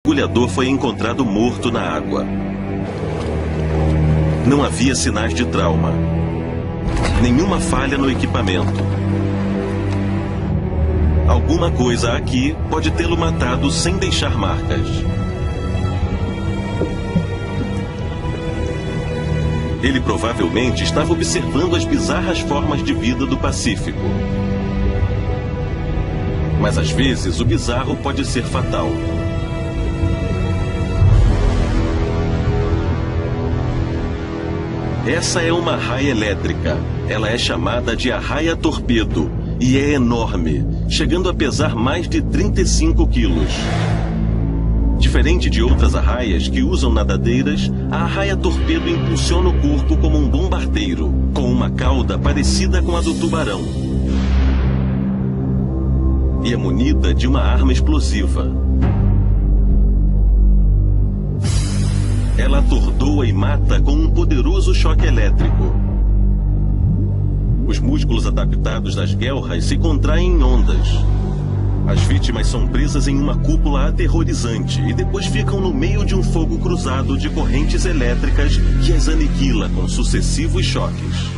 mergulhador foi encontrado morto na água. Não havia sinais de trauma. Nenhuma falha no equipamento. Alguma coisa aqui pode tê-lo matado sem deixar marcas. Ele provavelmente estava observando as bizarras formas de vida do Pacífico. Mas às vezes o bizarro pode ser fatal. Essa é uma arraia elétrica. Ela é chamada de arraia torpedo e é enorme, chegando a pesar mais de 35 quilos. Diferente de outras arraias que usam nadadeiras, a arraia torpedo impulsiona o corpo como um bombardeiro, com uma cauda parecida com a do tubarão. E é munida de uma arma explosiva. Ela atordoa e mata com um poderoso choque elétrico. Os músculos adaptados das guelras se contraem em ondas. As vítimas são presas em uma cúpula aterrorizante e depois ficam no meio de um fogo cruzado de correntes elétricas que as aniquila com sucessivos choques.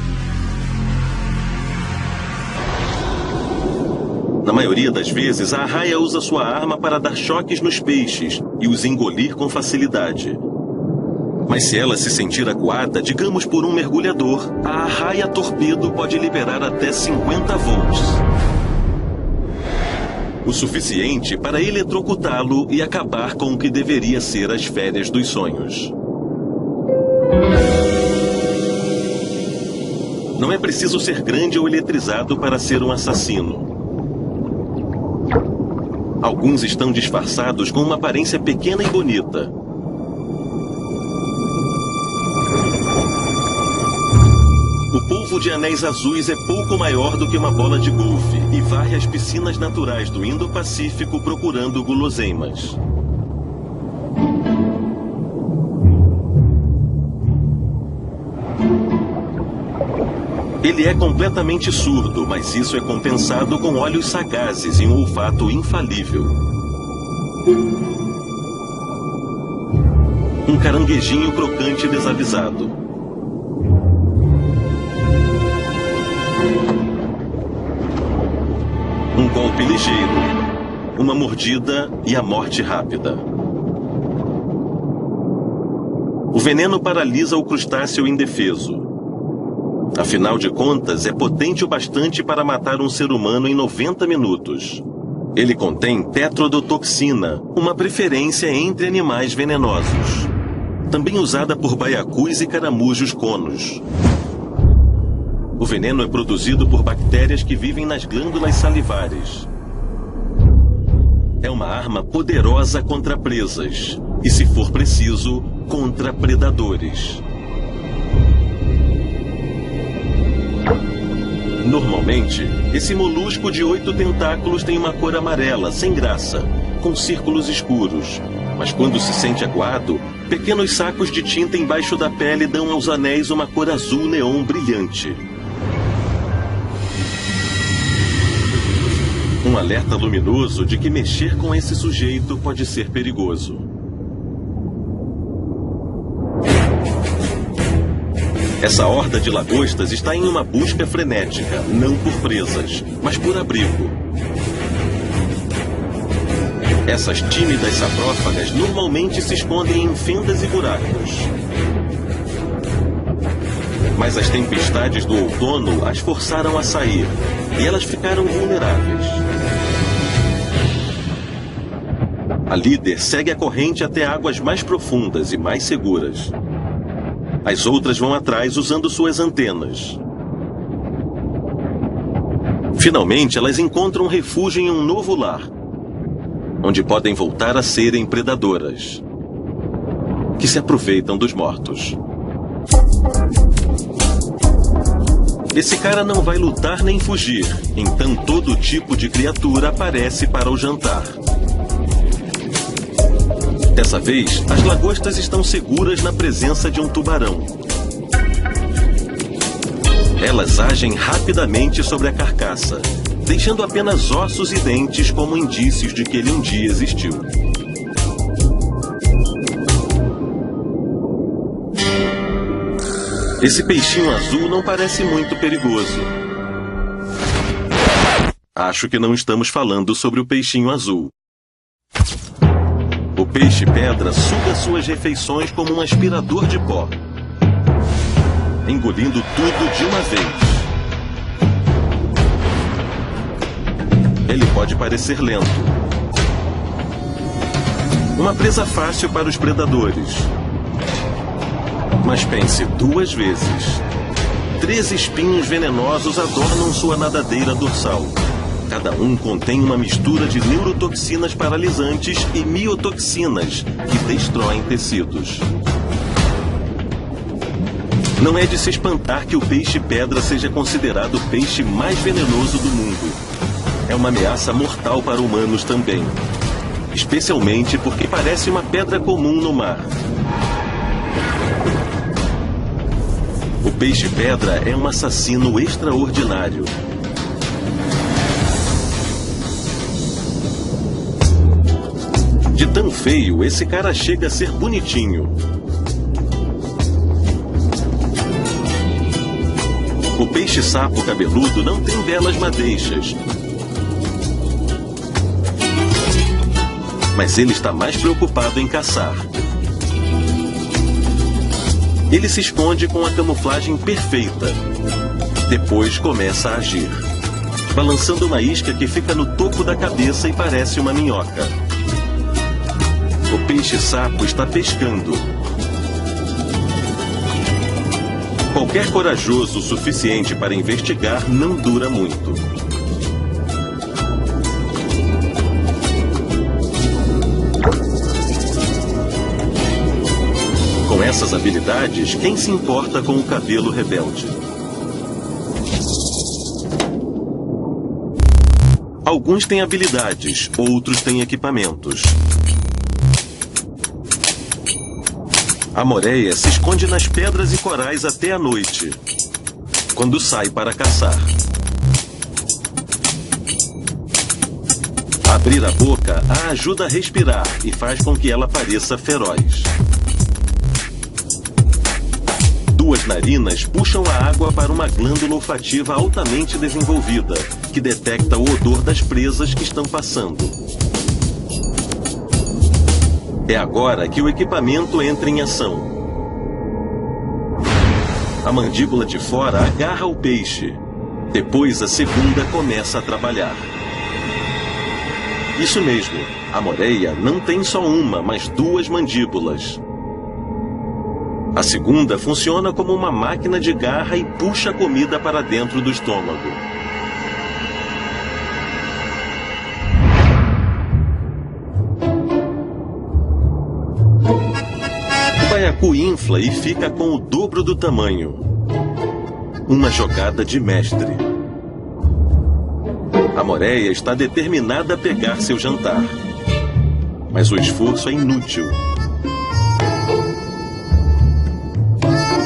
Na maioria das vezes, a arraia usa sua arma para dar choques nos peixes e os engolir com facilidade. Mas se ela se sentir acuada, digamos por um mergulhador, a arraia torpedo pode liberar até 50 volts. O suficiente para eletrocutá-lo e acabar com o que deveria ser as férias dos sonhos. Não é preciso ser grande ou eletrizado para ser um assassino. Alguns estão disfarçados com uma aparência pequena e bonita. O polvo de anéis azuis é pouco maior do que uma bola de golfe e varre as piscinas naturais do Indo-Pacífico procurando guloseimas. Ele é completamente surdo, mas isso é compensado com olhos sagazes e um olfato infalível. Um caranguejinho crocante e desavisado. Um golpe ligeiro, uma mordida e a morte rápida. O veneno paralisa o crustáceo indefeso. Afinal de contas, é potente o bastante para matar um ser humano em 90 minutos. Ele contém tetrodotoxina, uma preferência entre animais venenosos. Também usada por baiacus e caramujos conos. O veneno é produzido por bactérias que vivem nas glândulas salivares. É uma arma poderosa contra presas e, se for preciso, contra predadores. Normalmente, esse molusco de 8 tentáculos tem uma cor amarela, sem graça, com círculos escuros. Mas quando se sente acuado, pequenos sacos de tinta embaixo da pele dão aos anéis uma cor azul neon brilhante. Um alerta luminoso de que mexer com esse sujeito pode ser perigoso. Essa horda de lagostas está em uma busca frenética, não por presas, mas por abrigo. Essas tímidas saprófagas normalmente se escondem em fendas e buracos. Mas as tempestades do outono as forçaram a sair, e elas ficaram vulneráveis. A líder segue a corrente até águas mais profundas e mais seguras. As outras vão atrás usando suas antenas. Finalmente, elas encontram refúgio em um novo lar, onde podem voltar a serem predadoras, que se aproveitam dos mortos. Esse cara não vai lutar nem fugir, então todo tipo de criatura aparece para o jantar. Dessa vez, as lagostas estão seguras na presença de um tubarão. Elas agem rapidamente sobre a carcaça, deixando apenas ossos e dentes como indícios de que ele um dia existiu. Esse peixinho azul não parece muito perigoso. Acho que não estamos falando sobre o peixinho azul. O peixe-pedra suga suas refeições como um aspirador de pó, engolindo tudo de uma vez. Ele pode parecer lento. Uma presa fácil para os predadores. Mas pense 2 vezes. 3 espinhos venenosos adornam sua nadadeira dorsal. Cada um contém uma mistura de neurotoxinas paralisantes e miotoxinas que destroem tecidos. Não é de se espantar que o peixe-pedra seja considerado o peixe mais venenoso do mundo. É uma ameaça mortal para humanos também. Especialmente porque parece uma pedra comum no mar. O peixe-pedra é um assassino extraordinário. De tão feio, esse cara chega a ser bonitinho. O peixe-sapo cabeludo não tem belas madeixas. Mas ele está mais preocupado em caçar. Ele se esconde com a camuflagem perfeita. Depois começa a agir, balançando uma isca que fica no topo da cabeça e parece uma minhoca. O peixe-sapo está pescando. Qualquer corajoso o suficiente para investigar não dura muito. Com essas habilidades, quem se importa com o cabelo rebelde? Alguns têm habilidades, outros têm equipamentos. A moreia se esconde nas pedras e corais até a noite, quando sai para caçar. Abrir a boca a ajuda a respirar e faz com que ela pareça feroz. 2 narinas puxam a água para uma glândula olfativa altamente desenvolvida, que detecta o odor das presas que estão passando. É agora que o equipamento entra em ação. A mandíbula de fora agarra o peixe. Depois a segunda começa a trabalhar. Isso mesmo, a moreia não tem só uma, mas 2 mandíbulas. A segunda funciona como uma máquina de garra e puxa a comida para dentro do estômago. O baiacu infla e fica com o dobro do tamanho. Uma jogada de mestre. A moreia está determinada a pegar seu jantar. Mas o esforço é inútil.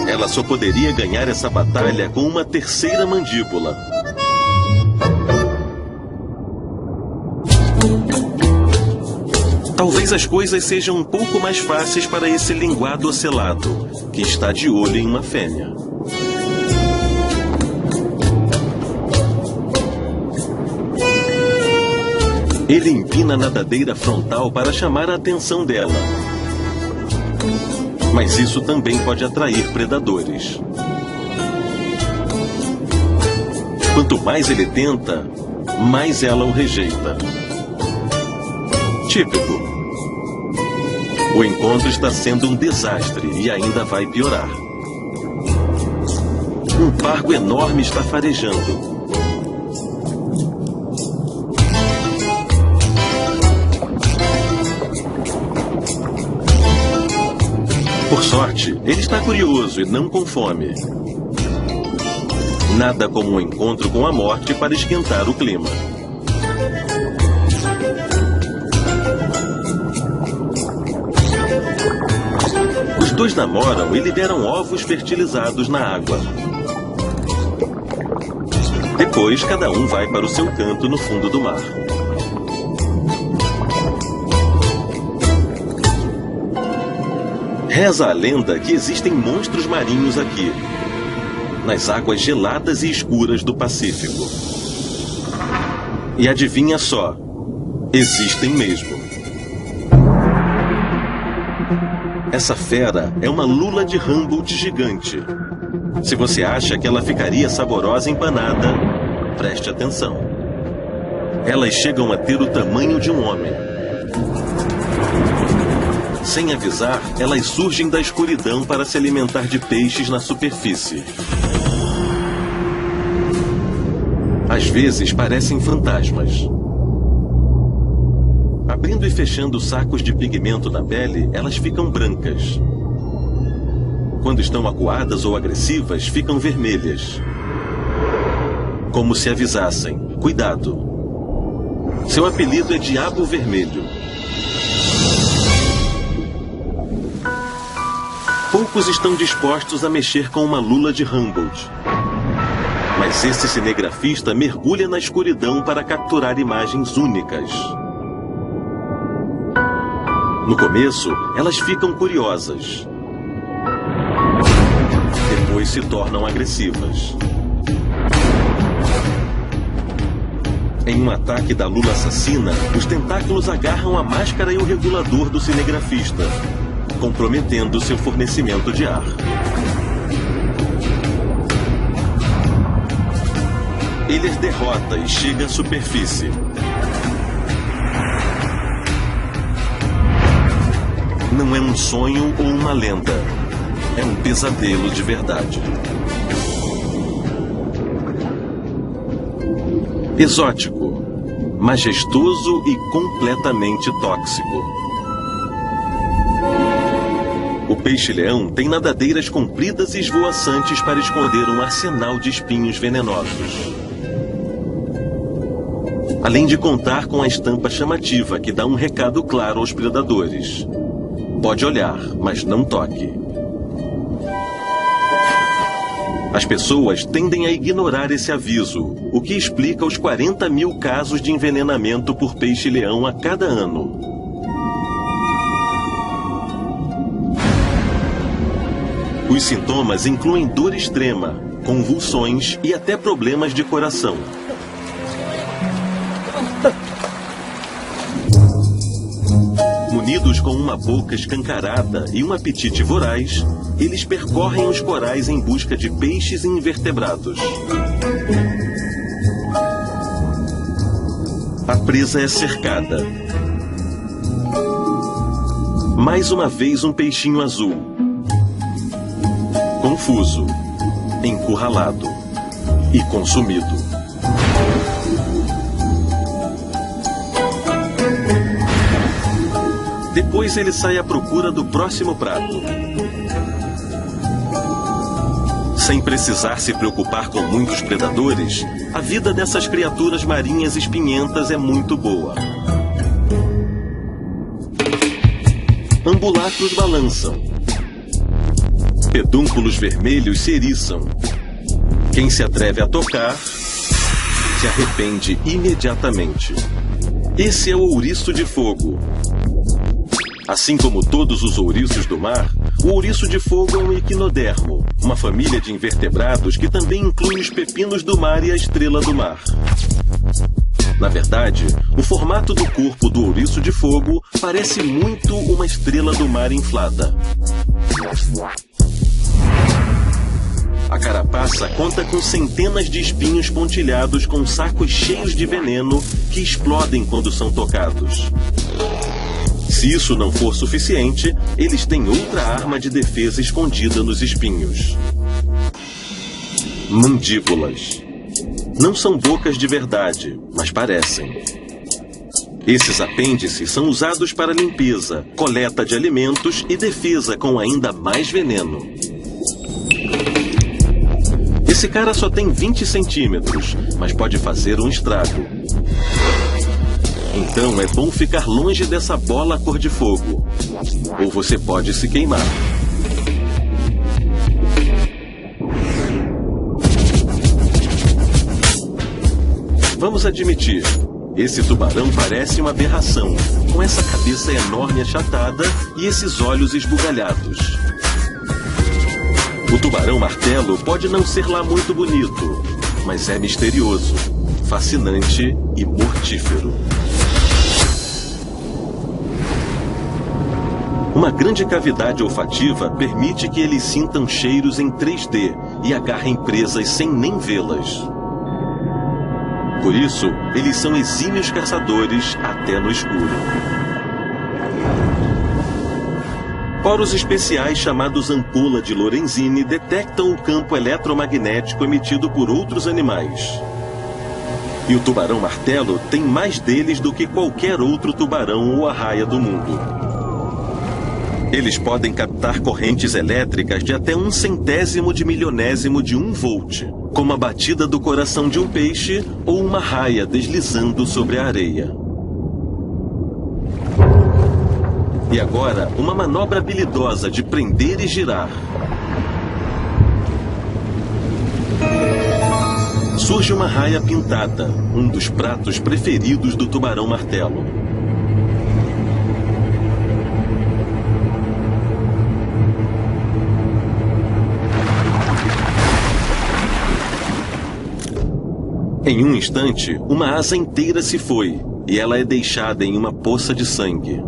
Ela só poderia ganhar essa batalha com uma 3ª mandíbula. Talvez as coisas sejam um pouco mais fáceis para esse linguado ocelado, que está de olho em uma fêmea. Ele empina a nadadeira frontal para chamar a atenção dela. Mas isso também pode atrair predadores. Quanto mais ele tenta, mais ela o rejeita. Típico. O encontro está sendo um desastre e ainda vai piorar. Um pargo enorme está farejando. Por sorte, ele está curioso e não com fome. Nada como um encontro com a morte para esquentar o clima. Os 2 namoram e liberam ovos fertilizados na água. Depois, cada um vai para o seu canto no fundo do mar. Reza a lenda que existem monstros marinhos aqui. nas águas geladas e escuras do Pacífico. E adivinha só, existem mesmo. Essa fera é uma lula de Humboldt gigante. Se você acha que ela ficaria saborosa empanada, preste atenção. Elas chegam a ter o tamanho de um homem. Sem avisar, elas surgem da escuridão para se alimentar de peixes na superfície. Às vezes parecem fantasmas. Abrindo e fechando sacos de pigmento na pele, elas ficam brancas. Quando estão acuadas ou agressivas, ficam vermelhas. Como se avisassem: cuidado. Seu apelido é Diabo Vermelho. Poucos estão dispostos a mexer com uma lula de Humboldt. Mas esse cinegrafista mergulha na escuridão para capturar imagens únicas. No começo, elas ficam curiosas. Depois se tornam agressivas. Em um ataque da lula assassina, os tentáculos agarram a máscara e o regulador do cinegrafista, comprometendo seu fornecimento de ar. Ele as derrota e chega à superfície. Não é um sonho ou uma lenda. É um pesadelo de verdade. Exótico, majestoso e completamente tóxico. O peixe-leão tem nadadeiras compridas e esvoaçantes para esconder um arsenal de espinhos venenosos. Além de contar com a estampa chamativa que dá um recado claro aos predadores. Pode olhar, mas não toque. As pessoas tendem a ignorar esse aviso, o que explica os 40 mil casos de envenenamento por peixe-leão a cada ano. Os sintomas incluem dor extrema, convulsões e até problemas de coração. Munidos com uma boca escancarada e um apetite voraz, eles percorrem os corais em busca de peixes e invertebrados. A presa é cercada. Mais uma vez um peixinho azul. Confuso, encurralado e consumido. Depois ele sai à procura do próximo prato. Sem precisar se preocupar com muitos predadores, a vida dessas criaturas marinhas espinhentas é muito boa. Ambulacros balançam. Pedúnculos vermelhos se eriçam. Quem se atreve a tocar, se arrepende imediatamente. Esse é o ouriço de fogo. Assim como todos os ouriços do mar, o ouriço de fogo é um equinodermo, uma família de invertebrados que também inclui os pepinos do mar e a estrela do mar. Na verdade, o formato do corpo do ouriço de fogo parece muito uma estrela do mar inflada. A carapaça conta com centenas de espinhos pontilhados com sacos cheios de veneno que explodem quando são tocados. Se isso não for suficiente, eles têm outra arma de defesa escondida nos espinhos. Mandíbulas. Não são bocas de verdade, mas parecem. Esses apêndices são usados para limpeza, coleta de alimentos e defesa com ainda mais veneno. Esse cara só tem 20 centímetros, mas pode fazer um estrago. Então é bom ficar longe dessa bola cor de fogo, ou você pode se queimar. Vamos admitir, esse tubarão parece uma aberração, com essa cabeça enorme achatada e esses olhos esbugalhados. O tubarão-martelo pode não ser lá muito bonito, mas é misterioso, fascinante e mortífero. Uma grande cavidade olfativa permite que eles sintam cheiros em 3D e agarrem presas sem nem vê-las. Por isso, eles são exímios caçadores até no escuro. Poros especiais chamados ampola de Lorenzini detectam o campo eletromagnético emitido por outros animais. E o tubarão-martelo tem mais deles do que qualquer outro tubarão ou arraia do mundo. Eles podem captar correntes elétricas de até 1/100º de milionésimo de 1 volt, como a batida do coração de um peixe ou uma raia deslizando sobre a areia. E agora, uma manobra habilidosa de prender e girar. Surge uma raia pintada, um dos pratos preferidos do tubarão-martelo. Em um instante, uma asa inteira se foi, e ela é deixada em uma poça de sangue.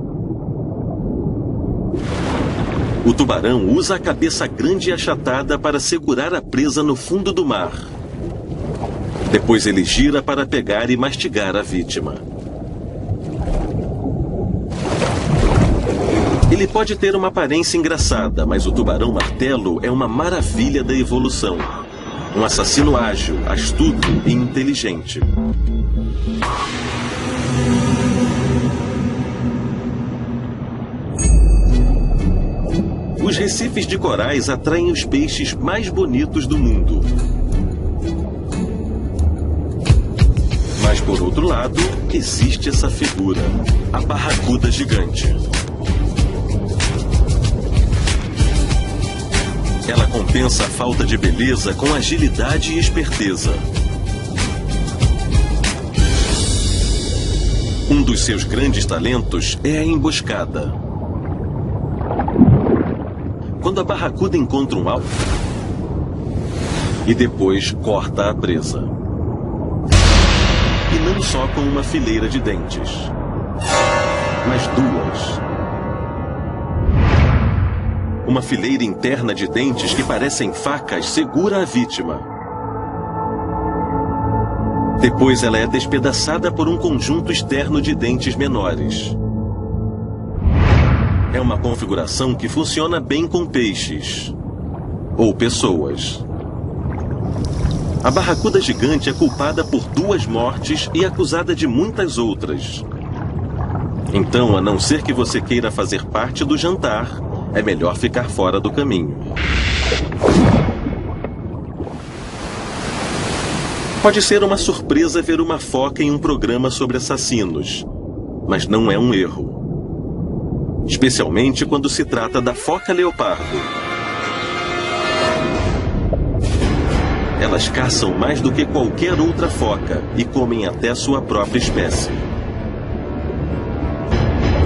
O tubarão usa a cabeça grande e achatada para segurar a presa no fundo do mar. Depois ele gira para pegar e mastigar a vítima. Ele pode ter uma aparência engraçada, mas o tubarão-martelo é uma maravilha da evolução. Um assassino ágil, astuto e inteligente. Os recifes de corais atraem os peixes mais bonitos do mundo. Mas, por outro lado, existe essa figura, a barracuda gigante. Ela compensa a falta de beleza com agilidade e esperteza. Um dos seus grandes talentos é a emboscada. Quando a barracuda encontra um alvo e depois corta a presa. E não só com uma fileira de dentes, mas duas. Uma fileira interna de dentes que parecem facas segura a vítima. Depois ela é despedaçada por um conjunto externo de dentes menores. É uma configuração que funciona bem com peixes ou pessoas. A barracuda gigante é culpada por 2 mortes e acusada de muitas outras. Então, a não ser que você queira fazer parte do jantar, é melhor ficar fora do caminho. Pode ser uma surpresa ver uma foca em um programa sobre assassinos, mas não é um erro. Especialmente quando se trata da foca leopardo. Elas caçam mais do que qualquer outra foca e comem até sua própria espécie.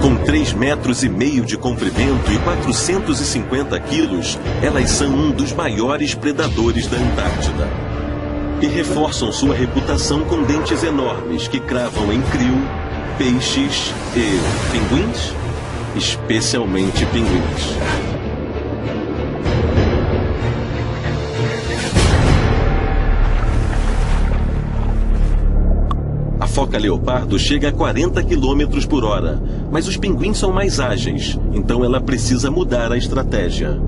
Com 3,5 metros de comprimento e 450 quilos, elas são um dos maiores predadores da Antártida. E reforçam sua reputação com dentes enormes que cravam em krill, peixes e pinguins, especialmente pinguins. A foca leopardo chega a 40 km por hora, mas os pinguins são mais ágeis, então ela precisa mudar a estratégia.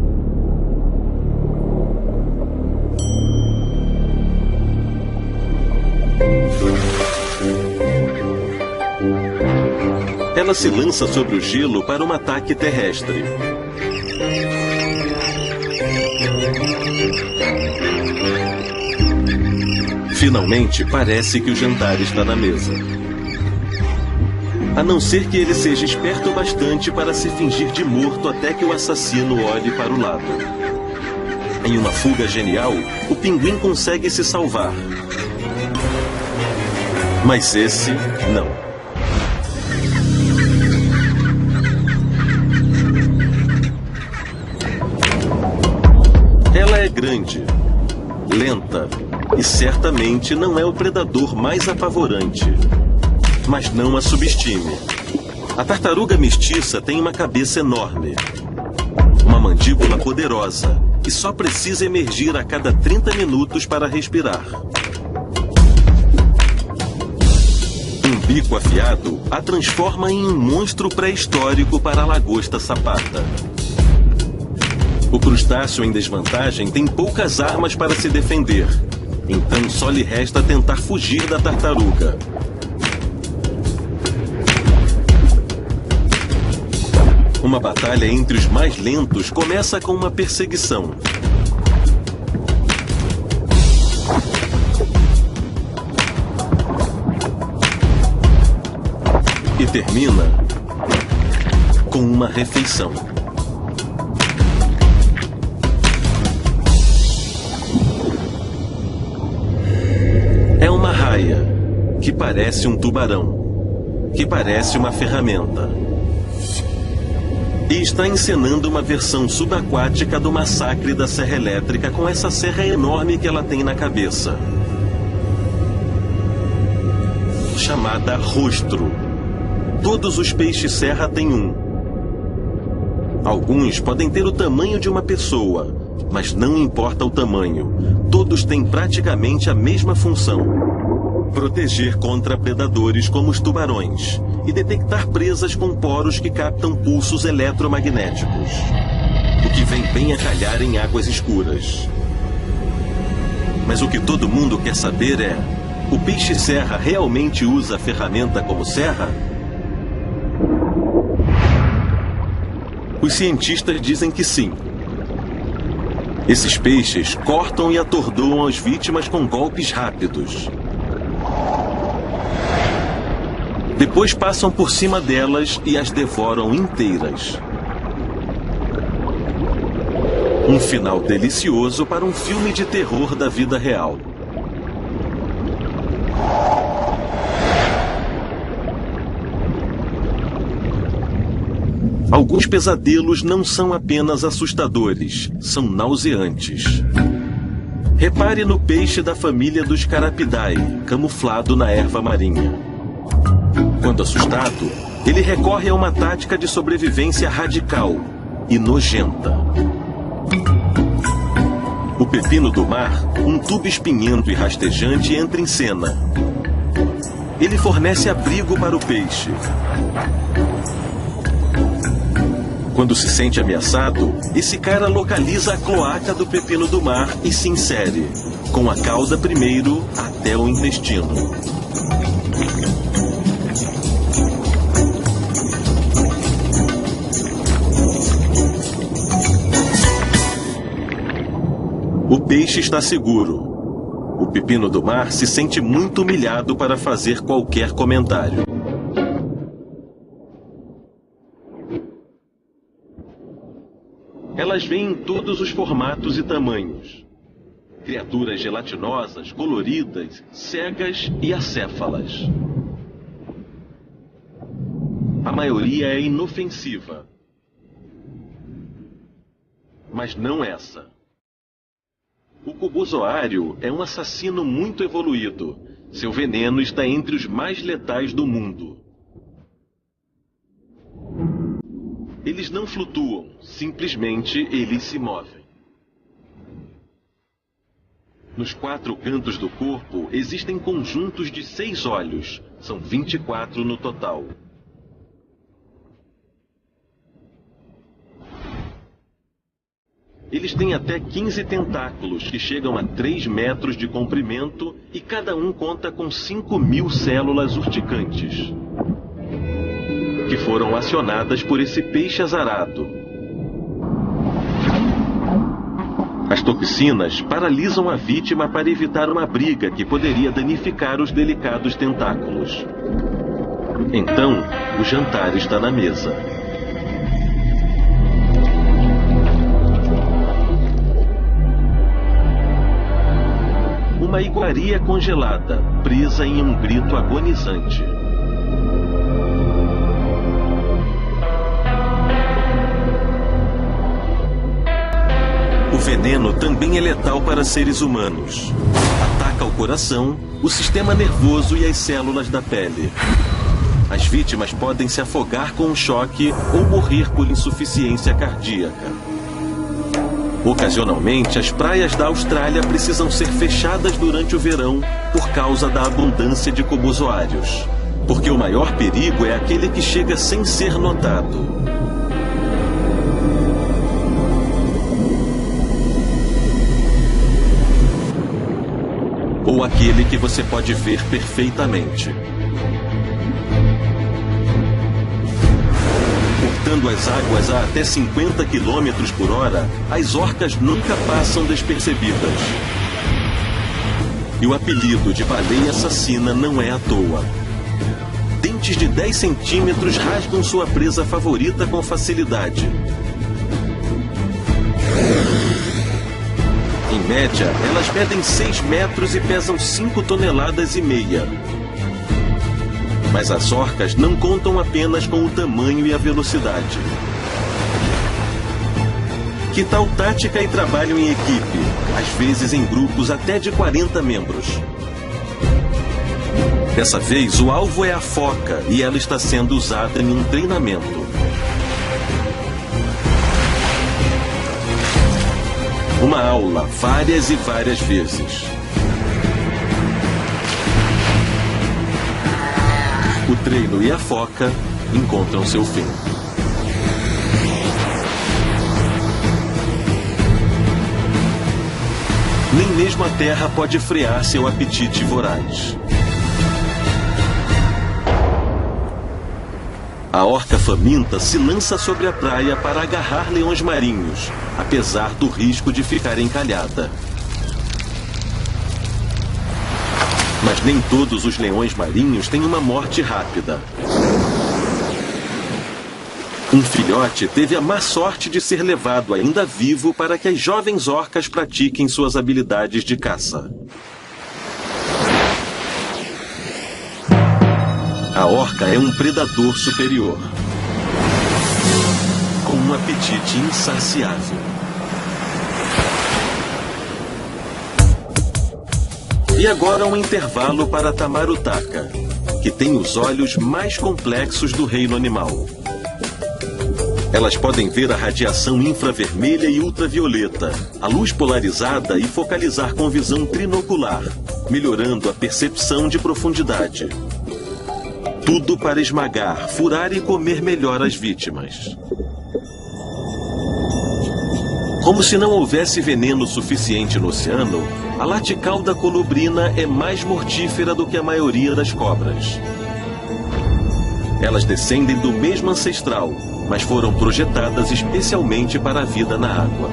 Ela se lança sobre o gelo para um ataque terrestre. Finalmente, parece que o jantar está na mesa. A não ser que ele seja esperto bastante para se fingir de morto até que o assassino olhe para o lado. Em uma fuga genial, o pinguim consegue se salvar. Mas esse, não. Ela é grande, lenta e certamente não é o predador mais apavorante. Mas não a subestime. A tartaruga mestiça tem uma cabeça enorme, uma mandíbula poderosa e só precisa emergir a cada 30 minutos para respirar. Um bico afiado a transforma em um monstro pré-histórico para a lagosta sapata. O crustáceo em desvantagem tem poucas armas para se defender, então só lhe resta tentar fugir da tartaruga. Uma batalha entre os mais lentos começa com uma perseguição. E termina com uma refeição. É uma raia, que parece um tubarão, que parece uma ferramenta. E está encenando uma versão subaquática do massacre da serra elétrica com essa serra enorme que ela tem na cabeça. Chamada rostro. Todos os peixes-serra têm um. Alguns podem ter o tamanho de uma pessoa, mas não importa o tamanho. Todos têm praticamente a mesma função: proteger contra predadores como os tubarões e detectar presas com poros que captam pulsos eletromagnéticos, o que vem bem a calhar em águas escuras. Mas o que todo mundo quer saber é: o peixe-serra realmente usa a ferramenta como serra? Os cientistas dizem que sim. Esses peixes cortam e atordoam as vítimas com golpes rápidos. Depois passam por cima delas e as devoram inteiras. Um final delicioso para um filme de terror da vida real. Alguns pesadelos não são apenas assustadores, são nauseantes. Repare no peixe da família dos Carapidae, camuflado na erva marinha. Quando assustado, ele recorre a uma tática de sobrevivência radical e nojenta. O pepino do mar, um tubo espinhento e rastejante, entra em cena. Ele fornece abrigo para o peixe. Quando se sente ameaçado, esse cara localiza a cloaca do pepino do mar e se insere, com a cauda primeiro até o intestino. O peixe está seguro. O pepino do mar se sente muito humilhado para fazer qualquer comentário. Elas vêm em todos os formatos e tamanhos. Criaturas gelatinosas, coloridas, cegas e acéfalas. A maioria é inofensiva. Mas não essa. O cubozoário é um assassino muito evoluído. Seu veneno está entre os mais letais do mundo. Eles não flutuam, simplesmente eles se movem. Nos 4 cantos do corpo existem conjuntos de 6 olhos, são 24 no total. Eles têm até 15 tentáculos, que chegam a 3 metros de comprimento e cada um conta com 5.000 células urticantes, que foram acionadas por esse peixe azarado. As toxinas paralisam a vítima para evitar uma briga que poderia danificar os delicados tentáculos. Então, o jantar está na mesa. Uma iguaria congelada, presa em um grito agonizante. O veneno também é letal para seres humanos. Ataca o coração, o sistema nervoso e as células da pele. As vítimas podem se afogar com um choque ou morrer por insuficiência cardíaca. Ocasionalmente, as praias da Austrália precisam ser fechadas durante o verão por causa da abundância de cobozoários. Porque o maior perigo é aquele que chega sem ser notado. Ou aquele que você pode ver perfeitamente. Cortando as águas a até 50 km por hora, as orcas nunca passam despercebidas. E o apelido de baleia assassina não é à toa. Dentes de 10 centímetros rasgam sua presa favorita com facilidade. Em média, elas medem 6 metros e pesam 5,5 toneladas. Mas as orcas não contam apenas com o tamanho e a velocidade. Que tal tática e trabalho em equipe, às vezes em grupos até de 40 membros? Dessa vez, o alvo é a foca e ela está sendo usada em um treinamento. Uma aula, várias e várias vezes. O treino e a foca encontram seu fim. Nem mesmo a terra pode frear seu apetite voraz. A orca faminta se lança sobre a praia para agarrar leões marinhos, apesar do risco de ficar encalhada. Mas nem todos os leões marinhos têm uma morte rápida. Um filhote teve a má sorte de ser levado ainda vivo para que as jovens orcas pratiquem suas habilidades de caça. A orca é um predador superior, com um apetite insaciável. E agora um intervalo para Tamarutaka, que tem os olhos mais complexos do reino animal. Elas podem ver a radiação infravermelha e ultravioleta, a luz polarizada e focalizar com visão trinocular, melhorando a percepção de profundidade. Tudo para esmagar, furar e comer melhor as vítimas. Como se não houvesse veneno suficiente no oceano, a laticauda colubrina é mais mortífera do que a maioria das cobras. Elas descendem do mesmo ancestral, mas foram projetadas especialmente para a vida na água.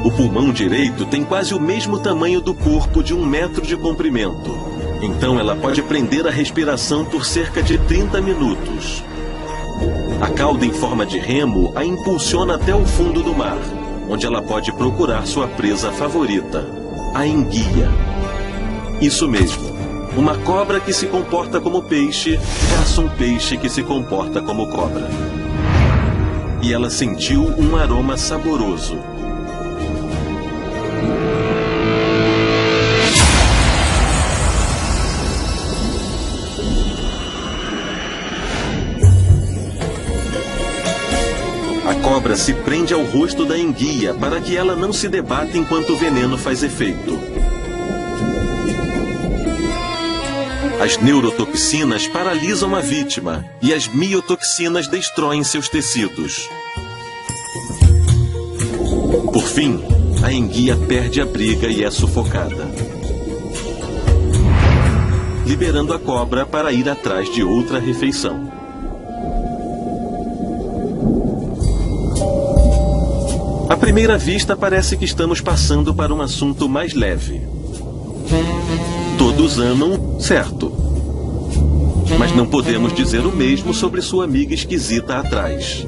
O pulmão direito tem quase o mesmo tamanho do corpo de 1 metro de comprimento. Então ela pode prender a respiração por cerca de 30 minutos. A cauda em forma de remo a impulsiona até o fundo do mar, onde ela pode procurar sua presa favorita, a enguia. Isso mesmo, uma cobra que se comporta como peixe caça um peixe que se comporta como cobra. E ela sentiu um aroma saboroso. A cobra se prende ao rosto da enguia para que ela não se debata enquanto o veneno faz efeito. As neurotoxinas paralisam a vítima e as miotoxinas destroem seus tecidos. Por fim, a enguia perde a briga e é sufocada, liberando a cobra para ir atrás de outra refeição. À primeira vista, parece que estamos passando para um assunto mais leve. Todos amam, certo. Mas não podemos dizer o mesmo sobre sua amiga esquisita atrás.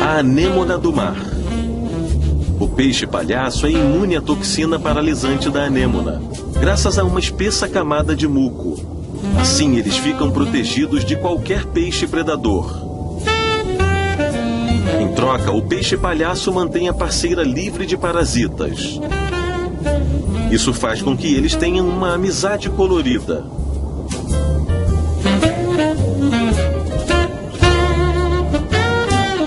A anêmona do mar. O peixe palhaço é imune à toxina paralisante da anêmona, graças a uma espessa camada de muco. Assim, eles ficam protegidos de qualquer peixe predador. Em troca, o peixe-palhaço mantém a parceira livre de parasitas. Isso faz com que eles tenham uma amizade colorida.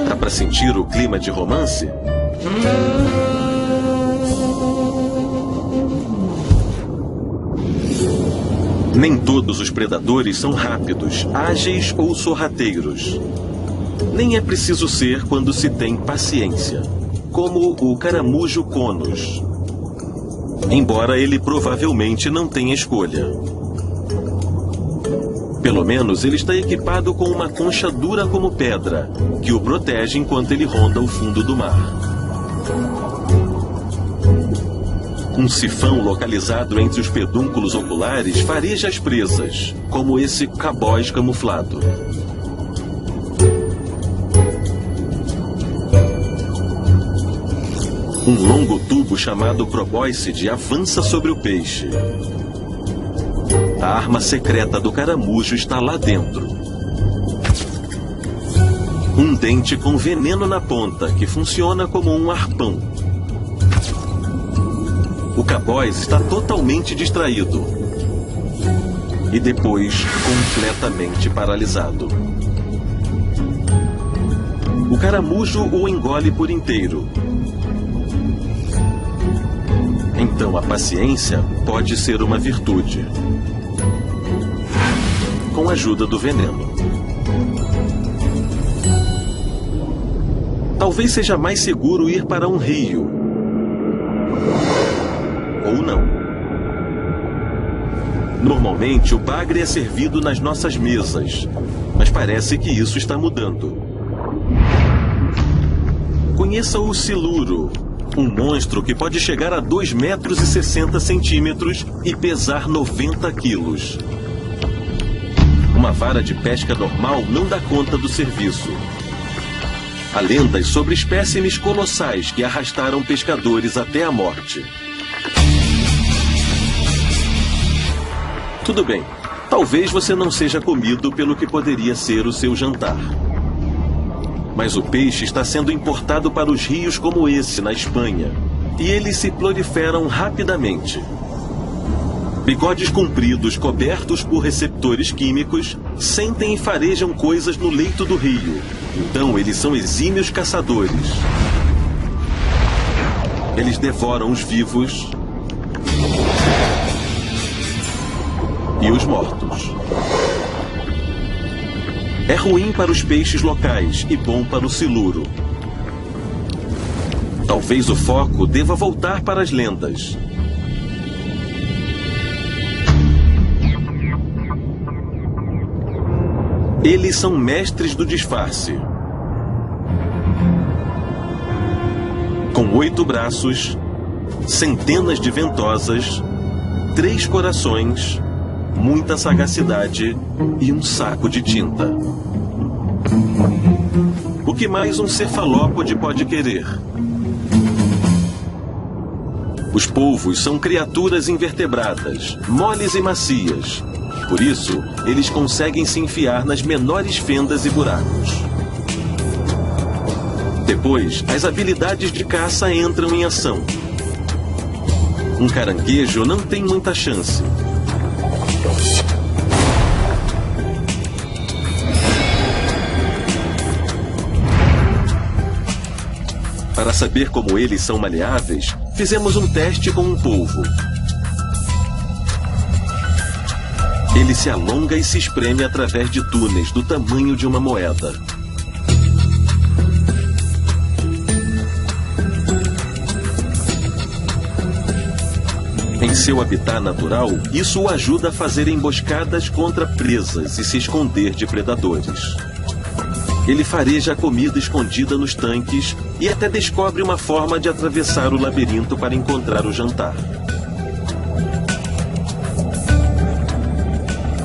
Dá para sentir o clima de romance? Nem todos os predadores são rápidos, ágeis ou sorrateiros. Nem é preciso ser quando se tem paciência, como o caramujo Conus. Embora ele provavelmente não tenha escolha. Pelo menos ele está equipado com uma concha dura como pedra, que o protege enquanto ele ronda o fundo do mar. Um sifão localizado entre os pedúnculos oculares fareja as presas, como esse cabóis camuflado. Um longo tubo chamado probóscide avança sobre o peixe. A arma secreta do caramujo está lá dentro. Um dente com veneno na ponta, que funciona como um arpão. O cabóis está totalmente distraído. E depois, completamente paralisado. O caramujo o engole por inteiro. Então a paciência pode ser uma virtude. Com a ajuda do veneno. Talvez seja mais seguro ir para um rio. Ou não. Normalmente o bagre é servido nas nossas mesas, mas parece que isso está mudando. Conheça o siluro, um monstro que pode chegar a 2,60 metros e pesar 90 quilos. Uma vara de pesca normal não dá conta do serviço. Há lendas sobre espécimes colossais que arrastaram pescadores até a morte. Tudo bem, talvez você não seja comido pelo que poderia ser o seu jantar. Mas o peixe está sendo importado para os rios como esse, na Espanha. E eles se proliferam rapidamente. Bigodes compridos, cobertos por receptores químicos, sentem e farejam coisas no leito do rio. Então eles são exímios caçadores. Eles devoram os vivos e os mortos. É ruim para os peixes locais e bom para o siluro. Talvez o foco deva voltar para as lendas. Eles são mestres do disfarce. Com 8 braços, centenas de ventosas, 3 corações, muita sagacidade e um saco de tinta. O que mais um cefalópode pode querer? Os polvos são criaturas invertebradas, moles e macias. Por isso, eles conseguem se enfiar nas menores fendas e buracos. Depois, as habilidades de caça entram em ação. Um caranguejo não tem muita chance. Para saber como eles são maleáveis, fizemos um teste com um polvo. Ele se alonga e se espreme através de túneis do tamanho de uma moeda. Em seu habitat natural, isso o ajuda a fazer emboscadas contra presas e se esconder de predadores. Ele fareja a comida escondida nos tanques e até descobre uma forma de atravessar o labirinto para encontrar o jantar.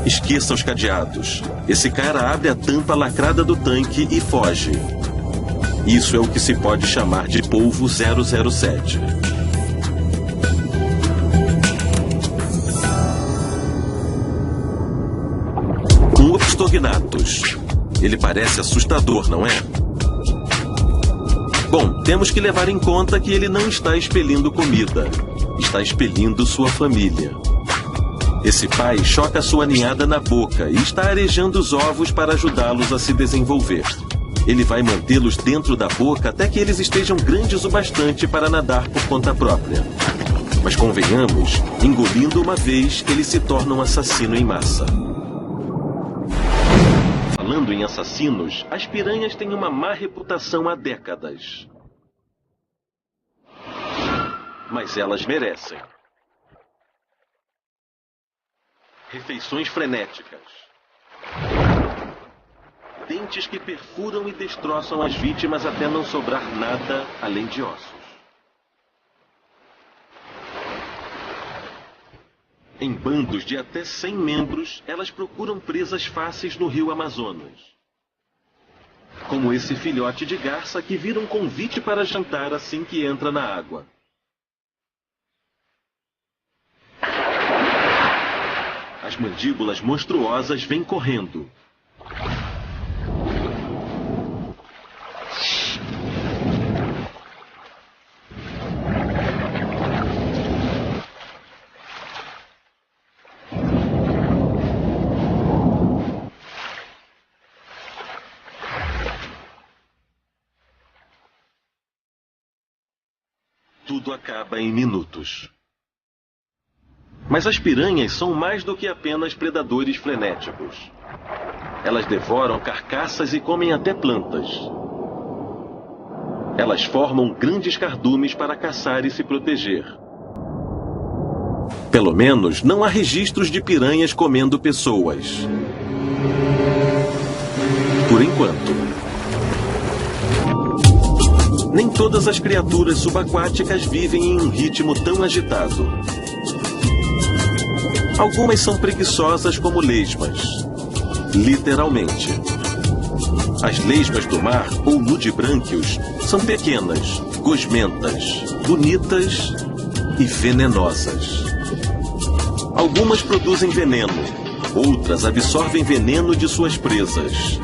Esqueça os cadeados. Esse cara abre a tampa lacrada do tanque e foge. Isso é o que se pode chamar de polvo 007. Um Opistognathus. Ele parece assustador, não é? Bom, temos que levar em conta que ele não está expelindo comida. Está expelindo sua família. Esse pai choca sua ninhada na boca e está arejando os ovos para ajudá-los a se desenvolver. Ele vai mantê-los dentro da boca até que eles estejam grandes o bastante para nadar por conta própria. Mas convenhamos, engolindo uma vez, ele se torna um assassino em massa. Falando em assassinos, as piranhas têm uma má reputação há décadas. Mas elas merecem. Refeições frenéticas. Dentes que perfuram e destroçam as vítimas até não sobrar nada além de ossos. Em bandos de até 100 membros, elas procuram presas fáceis no rio Amazonas. Como esse filhote de garça que vira um convite para jantar assim que entra na água. As mandíbulas monstruosas vêm correndo. Tudo acaba em minutos. Mas as piranhas são mais do que apenas predadores frenéticos. Elas devoram carcaças e comem até plantas. Elas formam grandes cardumes para caçar e se proteger. Pelo menos, não há registros de piranhas comendo pessoas. Por enquanto. Nem todas as criaturas subaquáticas vivem em um ritmo tão agitado. Algumas são preguiçosas como lesmas. Literalmente. As lesmas do mar, ou nudibranquios, são pequenas, gosmentas, bonitas e venenosas. Algumas produzem veneno, outras absorvem veneno de suas presas.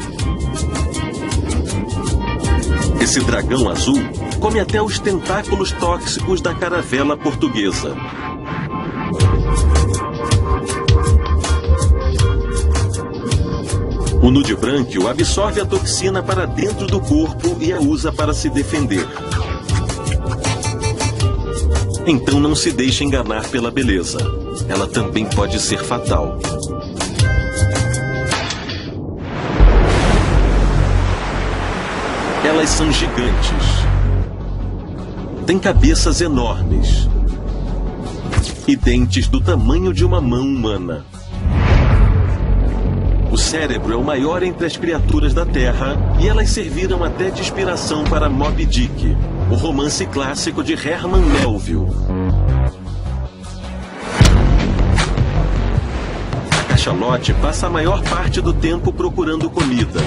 Esse dragão azul come até os tentáculos tóxicos da caravela portuguesa. O nudibranquio absorve a toxina para dentro do corpo e a usa para se defender. Então não se deixe enganar pela beleza. Ela também pode ser fatal. Elas são gigantes. Têm cabeças enormes. E dentes do tamanho de uma mão humana. O cérebro é o maior entre as criaturas da Terra e elas serviram até de inspiração para Moby Dick, o romance clássico de Herman Melville. A cachalote passa a maior parte do tempo procurando comida.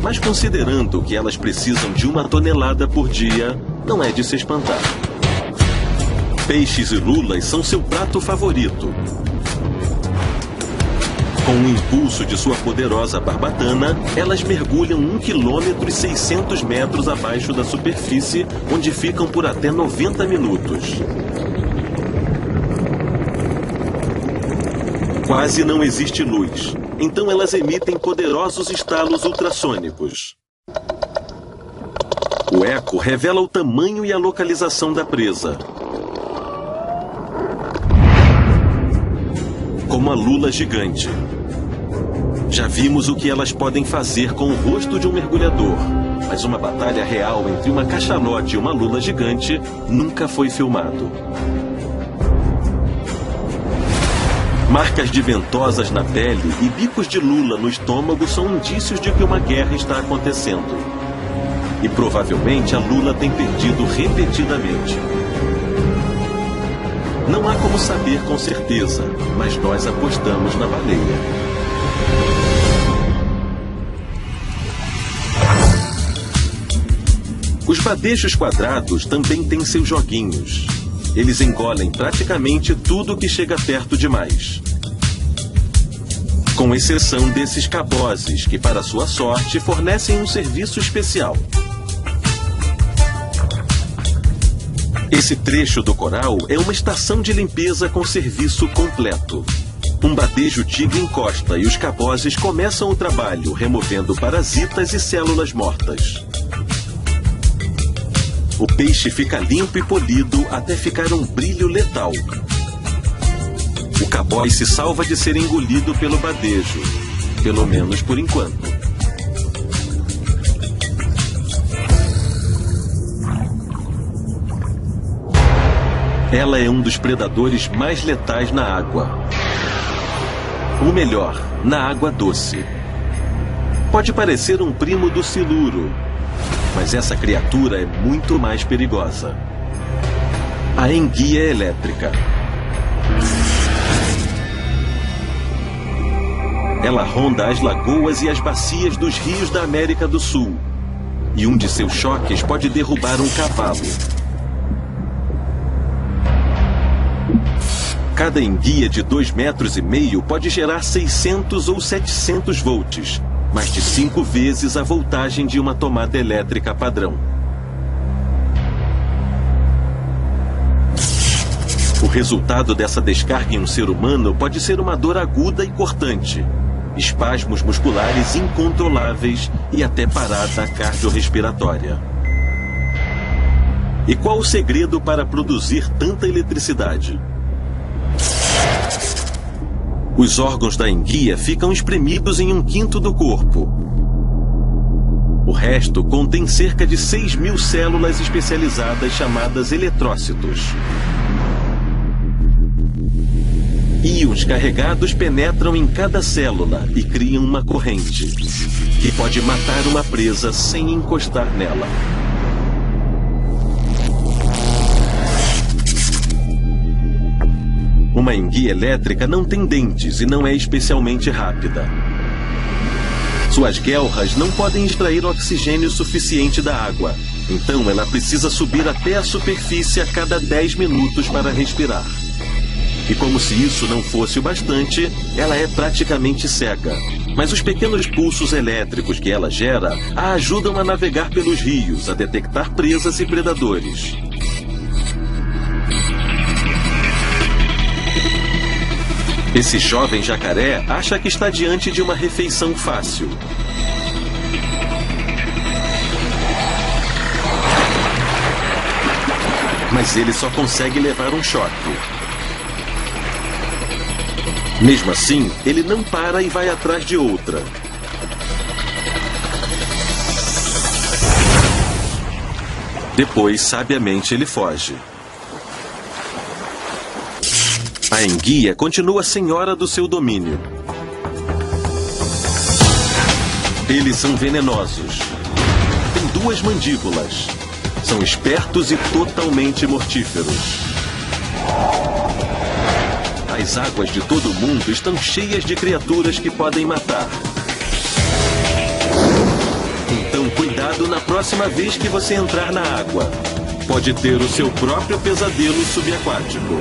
Mas considerando que elas precisam de 1 tonelada por dia, não é de se espantar. Peixes e lulas são seu prato favorito. Com o impulso de sua poderosa barbatana, elas mergulham 1,6 km abaixo da superfície, onde ficam por até 90 minutos. Quase não existe luz, então elas emitem poderosos estalos ultrassônicos. O eco revela o tamanho e a localização da presa. Como a lula gigante. Já vimos o que elas podem fazer com o rosto de um mergulhador, mas uma batalha real entre uma cachalote e uma lula gigante nunca foi filmado. Marcas de ventosas na pele e bicos de lula no estômago são indícios de que uma guerra está acontecendo. E provavelmente a lula tem perdido repetidamente. Não há como saber com certeza, mas nós apostamos na baleia. Os badejos quadrados também têm seus joguinhos. Eles engolem praticamente tudo que chega perto demais. Com exceção desses cabozes, que para sua sorte fornecem um serviço especial. Esse trecho do coral é uma estação de limpeza com serviço completo. Um badejo tigre encosta e os cabozes começam o trabalho, removendo parasitas e células mortas. O peixe fica limpo e polido até ficar um brilho letal. O caboz se salva de ser engolido pelo badejo, pelo menos por enquanto. Ela é um dos predadores mais letais na água. Ou melhor, na água doce. Pode parecer um primo do siluro, mas essa criatura é muito mais perigosa. A enguia elétrica. Ela ronda as lagoas e as bacias dos rios da América do Sul. E um de seus choques pode derrubar um cavalo. Cada enguia de 2,5 metros pode gerar 600 ou 700 volts, mais de 5 vezes a voltagem de uma tomada elétrica padrão. O resultado dessa descarga em um ser humano pode ser uma dor aguda e cortante, espasmos musculares incontroláveis e até parada cardiorrespiratória. E qual o segredo para produzir tanta eletricidade? Os órgãos da enguia ficam espremidos em 1/5 do corpo. O resto contém cerca de 6.000 células especializadas chamadas eletrócitos. Íons carregados penetram em cada célula e criam uma corrente, que pode matar uma presa sem encostar nela. Uma enguia elétrica não tem dentes e não é especialmente rápida. Suas guelras não podem extrair oxigênio suficiente da água, então ela precisa subir até a superfície a cada 10 minutos para respirar. E como se isso não fosse o bastante, ela é praticamente cega. Mas os pequenos pulsos elétricos que ela gera a ajudam a navegar pelos rios, a detectar presas e predadores. Esse jovem jacaré acha que está diante de uma refeição fácil. Mas ele só consegue levar um choque. Mesmo assim, ele não para e vai atrás de outra. Depois, sabiamente, ele foge. A enguia continua senhora do seu domínio. Eles são venenosos. Têm 2 mandíbulas. São espertos e totalmente mortíferos. As águas de todo o mundo estão cheias de criaturas que podem matar. Então, cuidado na próxima vez que você entrar na água. Pode ter o seu próprio pesadelo subaquático.